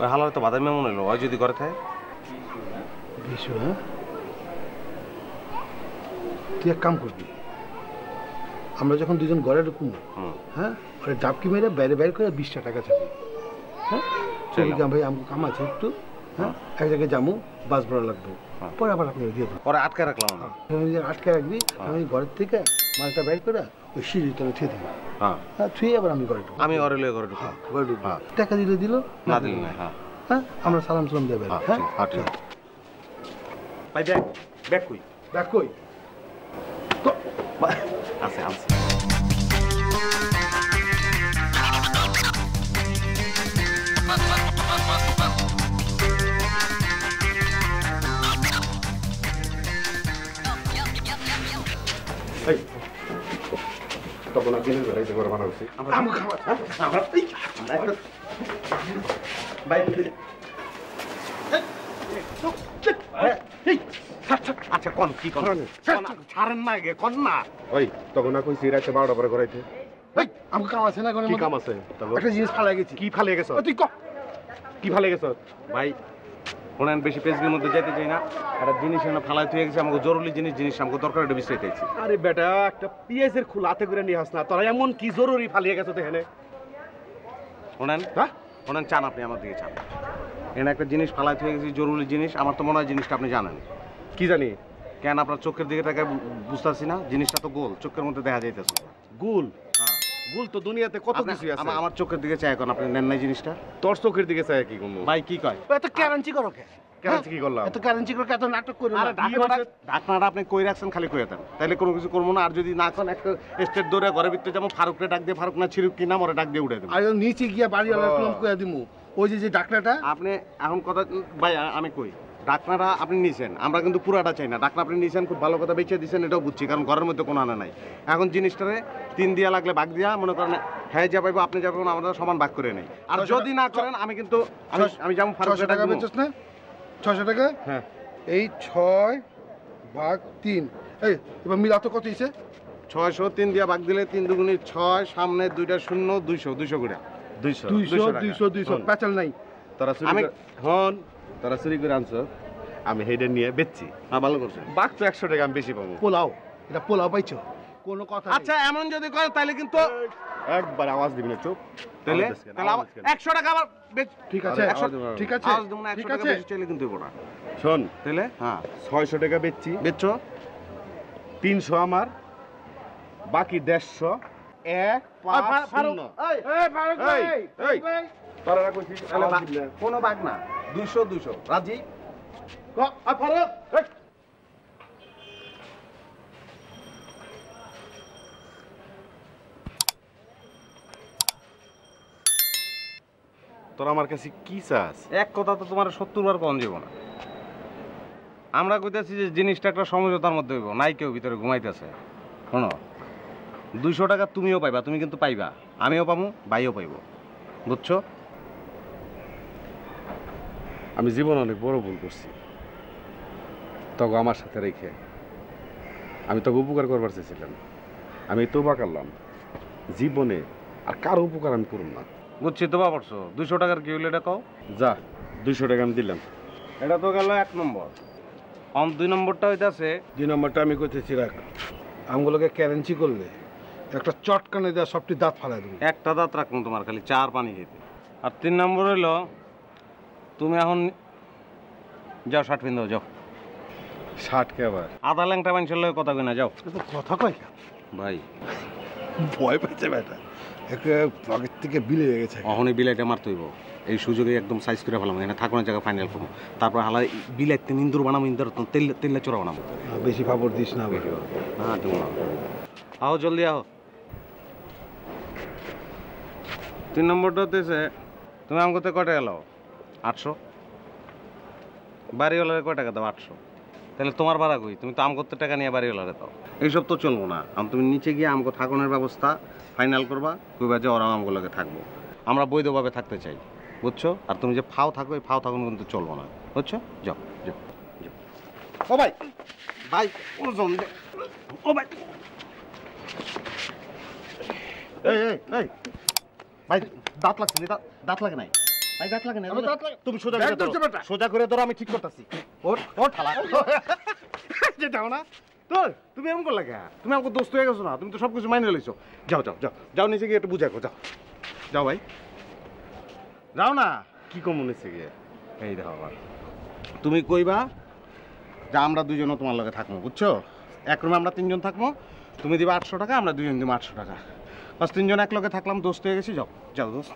ওই হালার তো বাদামি মনে হলো, ওই যদি করে থাকে বিশু। হ্যাঁ, তুই এক কাম করবি, আমরা যখন দুজন ঘরে ঢুকবো, হ্যাঁ, ওরা ডাবকি মেরে বাইরে বাইরে করে 20টা টাকা চাবি। হ্যাঁ, ভাই আমাকে কাম আছে একটু, হ্যাঁ, এক জায়গায় যাবো, বাস ভাড়া লাগবে, পরে আবার আপনি দিয়ে দেবো। পরে আটকে রাখলাম, আটকে রাখবি, আমি ঘরের থেকে মালটা বাইর করে ওই সিঁড়ি তলে থুয়ে দিবি। হ্যাঁ, থুয়ে আবার আমি ঘরে ঢুকবো। আমি ঘরে লয়ে ঘরে ঢুকবো। ঘরে ঢুকবো, টাকা দিলে দিল, না দিলে না। হ্যাঁ হ্যাঁ, আমরা সালাম সালাম দেবে। হ্যাঁ, ভাই ব্যাগ ব্যাগ কই? ব্যাগ কই? আছে আছে। তখন আর দিনের বেলায় করে বানা উচিত। আচ্ছা কোন কি করেন? ছাড়েন না গে, কোন না। ওই তখন না কইছি রাতে 12টা পরে করাইতে। আমাকে কাম আছে না? কি কাম আছে? একটা জিনিস ফালাই গেছি। কি ফালিয়ে গেছ? তুই ক কি ফালিয়ে গেছ? ভাই কোন বেশি পেজের মধ্যে যেতে চাই না, একটা জিনিস এনে ফালাই তুই গেছে, আমাকে জরুরি জিনিস আমাকে দরকার, এটা বিষয় চাইছি। আরে বেটা, একটা পিএসের খোলা হাতে করে নিয়ে আস না, তোরা এমন কি জরুরি ফালিয়ে গেছ তো এখানে? শোনেন, হ্যাঁ শোনেন, চান আপনি আমার দিকে চান। এখানে একটা জিনিস ফালাই তুই গেছি, জরুরি জিনিস। আমার তো মনে হয় জিনিসটা আপনি জানেন। কি জানি? কেন আপনার চোখের দিকে তাকে বুঝতেছি না, জিনিসটা তো গোল, চোখের মধ্যে দেখা যাইতেছে। গুল? হ্যাঁ, গুল তো দুনিয়াতে কত কিছু আছে। আমার চোখের দিকে চাই, এখন আপনি নেন নাই জিনিসটা। তোর চোখের দিকে চাই কি করবো? ভাই কি কয়? এত ক্যারেন্সি করো কে? কেন কি করলাম? এত ক্যারেন্সি করো, এত নাটক করো। আরে ঢাকনাটা আপনি কই রাখছেন, খালি কই দেন, তাইলে কোনো কিছু করবো না। আর যদি না করেন, একটা স্টেট দৌড়ে ঘরের ভিতরে যেমন ফারুকরে ডাক দিয়ে, ফারুক না ছিরুক কি নাম, ওরা ডাক দিয়ে উঠে দেবো। আর নিচে গিয়া বাড়ি আলাম কইয়া দিমু। ওই যে ডাকনাটা আপনি এখন কথা ভাই আমি কই, ডাকনাটা আপনি নিছেন, আমরা কিন্তু পুরাটা চাই না। ডাকনা আপনি নিছেন, খুব ভালো কথা বেঁচে দিচ্ছেন, এটাও বুঝছি, কারণ ঘরের মধ্যে কোনো আনা নাই। এখন জিনিসটারে 3 দিয়া লাগলে ভাগ দিয়া, মনে করেন হ্যাঁ যা পাইবো আপনি যাবেন, আমরা সমান ভাগ করে নেই। আর যদি না করেন, আমি কিন্তু আমি যেমন 600 টাকা বেচছ না? 600 টাকা? হ্যাঁ, এই 6 ভাগ 3। এই এবার মিলা তো কত হইছে? 600 3 দিয়া ভাগ দিলে 3 দুগুণে 6, সামনে 2টা 0, 200 করে 200 200 পেঁচাল নাই। তোরা চুরি করে হন, তোরা চুরি করে আনছ, আমি হেডে নিয়ে বেচছি। হ্যাঁ, ভালো করছেন। বাক তো 100 টাকা আমি বেশি পাবো। পোলাও, এটা পোলাও পাইছো? কোনো কথা নেই। আচ্ছা এমন যদি করে তাহলে কিন্তু একবার আওয়াজ দিবি না, চুপ। তাহলে 100 টাকা আবার ঠিক আছে, ঠিক আছে, আওয়াজ দেবো না, 100 টাকা বেশি চাইলে কিন্তু দেবো না। শোন, তাহলে হ্যাঁ 600 টাকা বেচছি, বেচছো 300 আমার, বাকি 150 1 5 0। এই ফারুক ভাই, এই তোরা কইছিস আওয়াজ দিবি না। কোনো ভাগ না, 200 রাজি। ফারুক তোরা আমার কাছে কি চাস? এক কথা তো তোমার 70 বার কম যাব না। আমরা কইতাছি যে জিনিসটা একটা সমঝোতার মধ্যে হইব, নাই কেউ ভিতরে ঘুমাইতেছে। শোনো, 200 টাকা তুমিও পাইবা, তুমি কিন্তু পাইবা, আমিও পাবো, ভাইও পাইব, বুঝছো? আমি জীবন অনেক বড় ভুল করছি, তখন আমার সাথে রেখে আমি তোকে উপকার করবার চেয়েছিলাম। আমি তোবা করলাম, জীবনে আর কারো উপকার আমি করব না। বুঝছি, তোবা পড়ছো। 200 টাকার কি হইলো এটা কও? যা 200 টাকা আমি দিলাম। এটা তো গেল 1 নম্বর। 2 নম্বরটা হইতাছে, 2 নম্বরটা আমি কইতেছি রাখ, আমগুলোকে ক্যারেন্সি করলে একটা চটকানে দেওয়া সবটি দাঁত ফালাই দেবো। একটা দাঁত রাখুন তোমার, খালি 4 পানি খেতে। আর 3 নম্বর হইলো, তুমি এখন যাও শার্ট পিন্দাও, যাও। 60 কে আবার আধা ল্যাংটা মানুষের লগে কথা কই না, যাও। কথা কয় কেন ভাই ভয় পাচ্ছে বেটা, একটা আগের থেকে বিলে হয়ে গেছে। অহনি বিলাইটা মারতে হইব, এই সুযোগে একদম সাইজ করে ফেলাম, এখানে থাকো না, জায়গা ফাইনাল করবো। তারপর হালা বিলাইতে নিন্দুর বানাবো, ইন্দুর তেল্লা চোরা বানাবো। বেশি ফাপড় দিস না বেশি। হ্যাঁ তুমি আও, জলদি আও। 3 নম্বরটা হতেছে, তুমি আম করতে কয় টাকা লাও? 800। বাড়িওয়ালারে কয় টাকা দাও? 800। তাহলে তোমার ভাড়া কই? তুমি তো আম করতে টাকা নিয়ে বাড়িওয়ালারে দাও। এইসব তো চলবো না। তুমি নিচে গিয়ে আমগো থাকনের ব্যবস্থা ফাইনাল করবা, কইবা যে ওরা আমগুলোকে থাকবো, আমরা বৈধভাবে থাকতে চাই, বুঝছো? আর তুমি যে ফাও থাকো, এই ফাও থাকুন কিন্তু চলবো না, বুঝছো? যাও যাও যাও। ও ভাই, ভাই ওজন দে। ও ভাই, এই এই এই ভাই, দাঁত লাগছে, দাঁত লাগে নাই? ভাই ব্যাট লাগে না আমার দাঁত লাগে। তুমি সোজা ব্যাট করে ধরো ধরছে বেটা। সোজা করে ধরো আমি ঠিক করতেছি ওঠ ওঠ হালা যে যাও না তো তুমি এমন করলে কে তুমি আমাকে দোস্ত হয়ে গেছো না তুমি তো সব কিছু মাইনে লইছো যাও যাও যাও যাও নিচে গিয়ে একটু বুঝাকো যাও যাও ভাই যাও না কি কম মনে হচ্ছে গিয়ে এই দেখো আবার তুমি কইবা যে আমরা দুজনও তোমার লগে থাকবো বুঝছো এক রুমে আমরা তিনজন থাকবো তুমি দিবা 800 টাকা আমরা দুজন দিব 800 টাকা বাস তিনজন এক লগে থাকলাম দোস্ত হয়ে গেছি যাও যাও দোস্ত